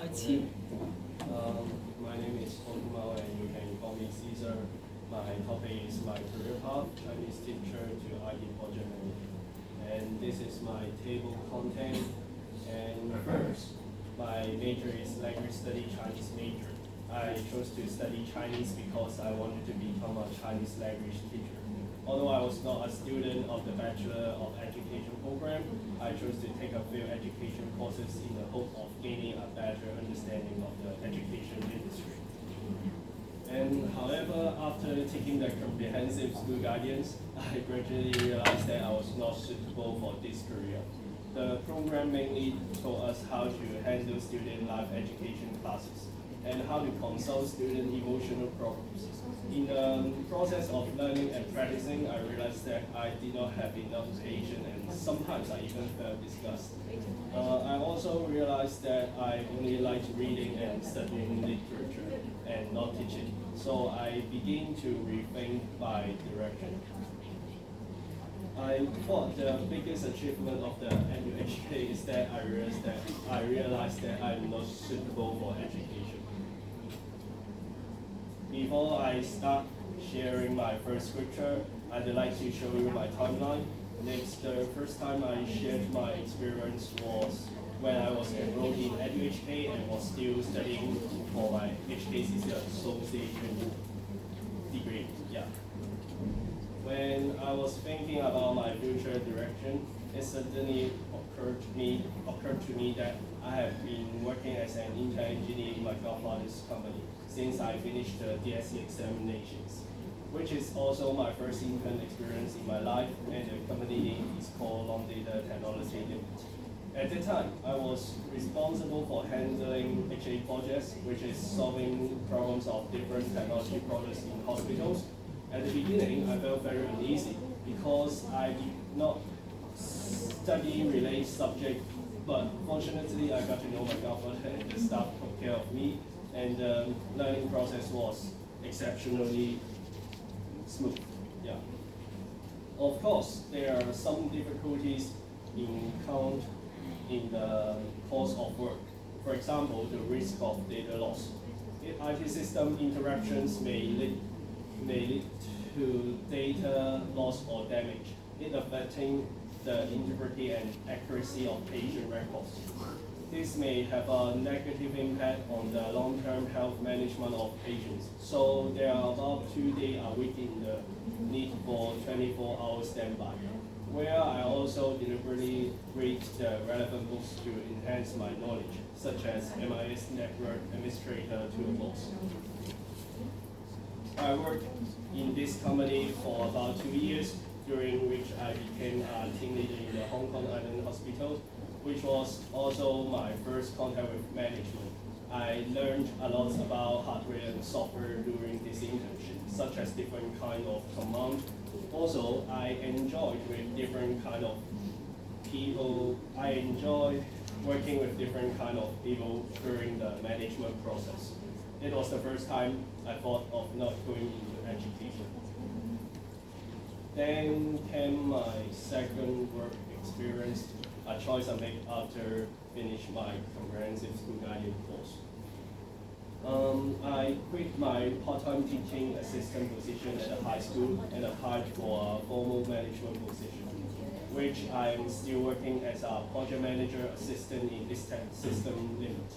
My name is Mao, and you can call me Caesar. My topic is my career path, Chinese teacher to IT project manager. And this is my table content. And first, my major is language study, Chinese major. I chose to study Chinese because I wanted to become a Chinese language teacher. Although I was not a student of the Bachelor of Education program, I chose to take a few education courses in the hope of gaining a better understanding of the education industry. And however, after taking the comprehensive school guidance, I gradually realized that I was not suitable for this career. The program mainly taught us how to handle student life education classes and how to consult student emotional problems. In the process of learning and practicing, I realized that I did not have enough patience, and sometimes I even felt disgust. I also realized that I only liked reading and studying literature and not teaching. So I began to rethink my direction. I thought the biggest achievement of the GEJ is that I realized that I'm not suitable for education. Before I start sharing my first scripture, I'd like to show you my timeline. Next, the first time I shared my experience was when I was enrolled in EduHK and was still studying for my HKCC association degree. Yeah. When I was thinking about my future direction, it suddenly occurred to me that I have been working as an intern engineer in my godfather's company since I finished the DSE examinations, which is also my first intern experience in my life, and the company name is called Long Data Technology Limited. At that time, I was responsible for handling HA projects, which is solving problems of different technology products in hospitals. At the beginning, I felt very uneasy because I did not study related subject, but fortunately, I got to know my godfather and the staff took care of me, and the learning process was exceptionally smooth. Yeah. Of course, there are some difficulties encountered in the course of work. For example, the risk of data loss. IT system interruptions may lead to data loss or damage, it affecting the integrity and accuracy of patient records. This may have a negative impact on the long-term health management of patients. So there are about 2 days a week in the need for 24-hour standby, where I also deliberately read the relevant books to enhance my knowledge, such as MIS Network Administrator Toolbox. I worked in this company for about 2 years, during which I became a team leader in the Hong Kong Island Hospital, which was also my first contact with management. I learned a lot about hardware and software during this internship, such as different kind of command. Also, I enjoyed with different kind of people. I enjoyed working with different kind of people during the management process. It was the first time I thought of not going into education. Then came my second work experience, a choice I made after finishing my comprehensive school guidance course. I quit my part-time teaching assistant position at a high school and applied for a formal management position, which I'm still working as a project manager assistant in this tech system limit.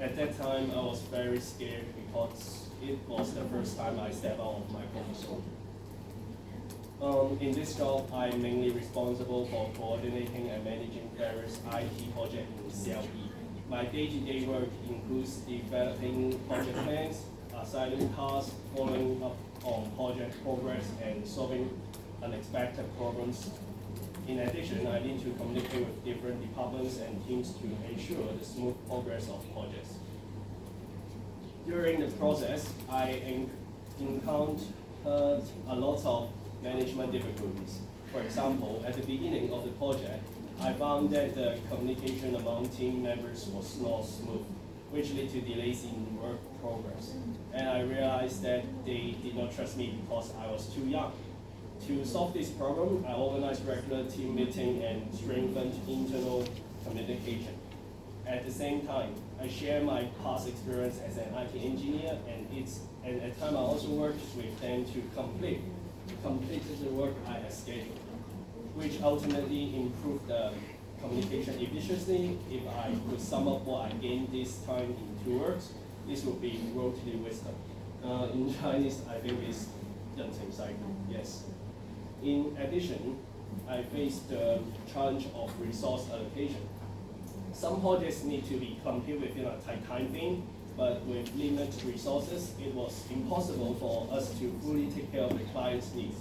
At that time, I was very scared because it was the first time I stepped out of my comfort zone. In this job, I'm mainly responsible for coordinating and managing various IT projects in CLE. My day-to-day work includes developing project plans, assigning tasks, following up on project progress, and solving unexpected problems. In addition, I need to communicate with different departments and teams to ensure the smooth progress of projects. During the process, I encountered a lot of management difficulties. For example, at the beginning of the project, I found that the communication among team members was not smooth, which led to delays in work progress. And I realized that they did not trust me because I was too young. To solve this problem, I organized regular team meetings and strengthened internal communication. At the same time, I share my past experience as an IT engineer, and at time I also worked with them to complete the work I had scheduled, which ultimately improved the communication efficiency. If I could sum up what I gained this time in 2 words, this would be worldly wisdom. In Chinese, I think it's 人情世故, yes. In addition, I faced the challenge of resource allocation. Some projects need to be completed within a tight time frame, but with limited resources, it was impossible for us to fully take care of the client's needs.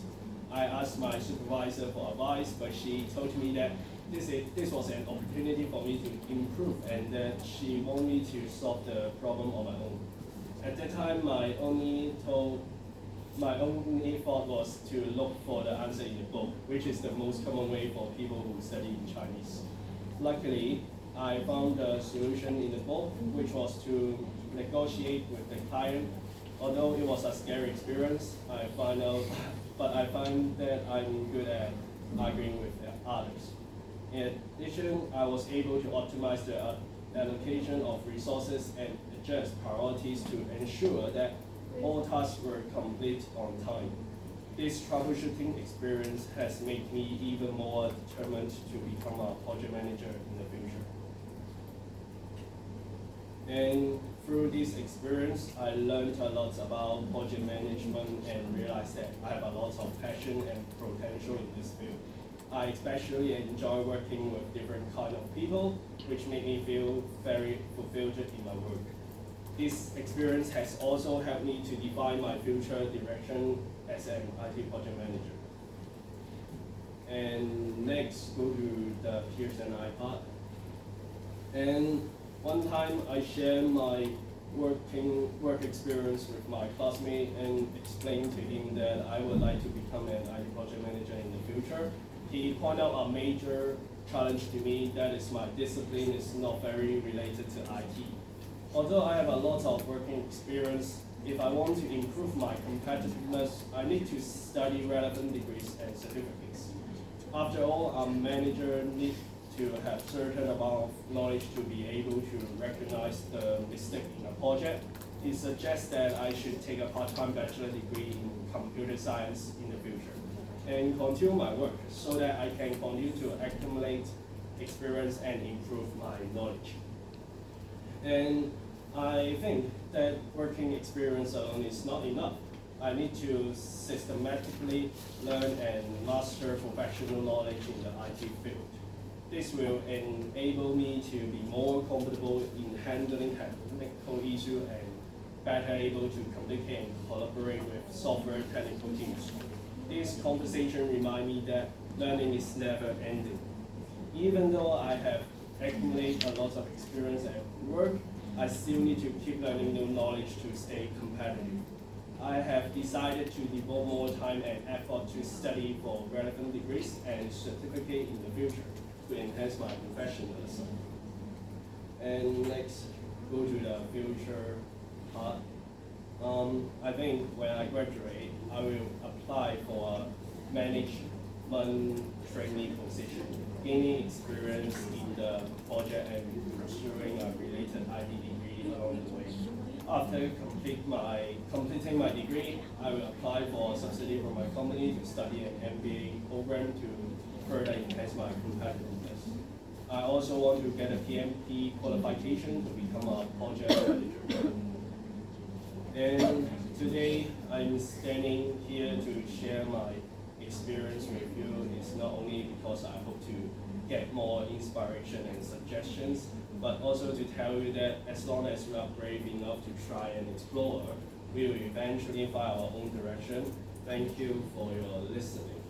I asked my supervisor for advice, but she told me that this was an opportunity for me to improve and that she wanted me to solve the problem on my own. At that time, my only thought was to look for the answer in the book, which is the most common way for people who study in Chinese. Luckily, I found the solution in the book, which was to negotiate with the client. Although it was a scary experience, I find that I'm good at arguing with others. In addition, I was able to optimize the allocation of resources and adjust priorities to ensure that all tasks were complete on time. This troubleshooting experience has made me even more determined to become a project manager in the future. And through this experience, I learned a lot about project management and realized that I have a lot of passion and potential in this field. I especially enjoy working with different kind of people, which made me feel very fulfilled in my work. This experience has also helped me to define my future direction as an IT project manager. And next, go to the peers and I part. And one time I shared my work experience with my classmate and explained to him that I would like to become an IT project manager in the future. He pointed out a major challenge to me, that is my discipline is not very related to IT. Although I have a lot of working experience, if I want to improve my competitiveness, I need to study relevant degrees and certificates. After all, a manager needs to have certain amount of knowledge to be able to recognize the mistake in a project. He suggests that I should take a part-time bachelor degree in computer science in the future and continue my work so that I can continue to accumulate experience and improve my knowledge. And I think that working experience alone is not enough. I need to systematically learn and master professional knowledge in the IT field. This will enable me to be more comfortable in handling technical issues and better able to communicate and collaborate with software technical teams. This conversation reminds me that learning is never ending. Even though I have accumulated a lot of experience at work, I still need to keep learning new knowledge to stay competitive. I have decided to devote more time and effort to study for relevant degrees and certificate in the future to enhance my professionalism. And next, go to the future part. I think when I graduate, I will apply for a management trainee position, gaining experience in the project and pursuing a related IT degree along the way. After completing my degree, I will apply for a subsidy from my company to study an MBA program to further enhance my competitiveness. I also want to get a PMP qualification to become a project manager. And today, I'm standing here to share my experience with you. It's not only because I hope to get more inspiration and suggestions, but also to tell you that as long as we are brave enough to try and explore, we will eventually find our own direction. Thank you for your listening.